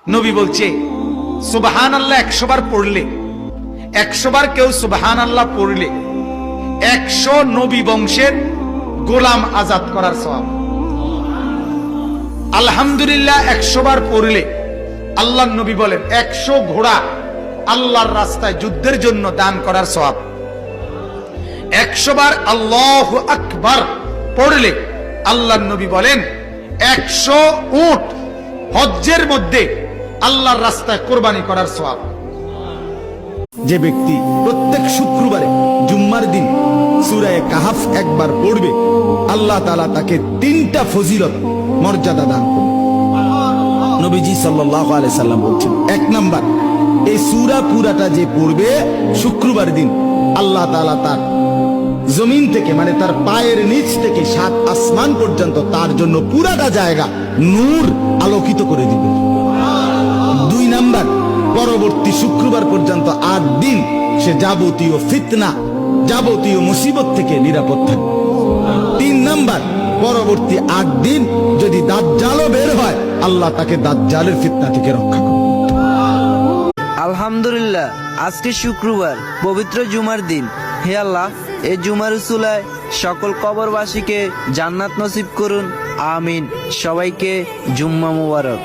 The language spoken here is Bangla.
নবী বলছে সুবহানাল্লাহ 100 বার পড়লে, 100 বার কেউ সুবহানাল্লাহ পড়লে 100 নবী বংশের গোলাম আজাদ করার সওয়াব। আলহামদুলিল্লাহ 100 বার পড়লে আল্লাহর নবী বলেন 100 ঘোড়া আল্লাহর রাস্তায় যুদ্ধের জন্য দান করার সওয়াব। 100 বার আল্লাহু আকবার পড়লে আল্লাহর নবী বলেন 100 উট হজ্জের মধ্যে আল্লাহর রাস্তায় কোরবানি করার সওয়াব। যে ব্যক্তি প্রত্যেক শুক্রবারে জুম্মার দিন সূরা কাহাফ একবার পড়বে, আল্লাহ তাআলা তাকে 3টা ফজিলত মর্যাদা দান করবে। নবীজি সাল্লাল্লাহু আলাইহি সাল্লাম বলছেন, 1 নাম্বার, এই সূরা পুরাটা যে পড়বে শুক্রবার দিন, আল্লাহ তাআলা তার জমিন থেকে মানে তার পায়ের নিচ থেকে 7 আসমান পর্যন্ত তার জন্য পুরাটা জায়গা নূর আলোকিত করে দিবে। 2 নাম্বার, পরবর্তী শুক্রবার পর্যন্ত 8 দিন সে যাবতীয় ফিতনা, যাবতীয় মুসিবত থেকে নিরাপদ থাকবে। 3 নাম্বার, পরবর্তী 8 দিন যদি দাজ্জালও বের হয়, আল্লাহ তাকে দাজ্জালের ফিতনা থেকে রক্ষা করবে। আলহামদুলিল্লাহ, আজকে শুক্রবার, পবিত্র জুমার দিন। হে আল্লাহ, এই জুমার উসুলায় সকল কবরবাসীকে জান্নাত নসিব করুন, আমিন। সবাইকে জুম্মা মুবারক।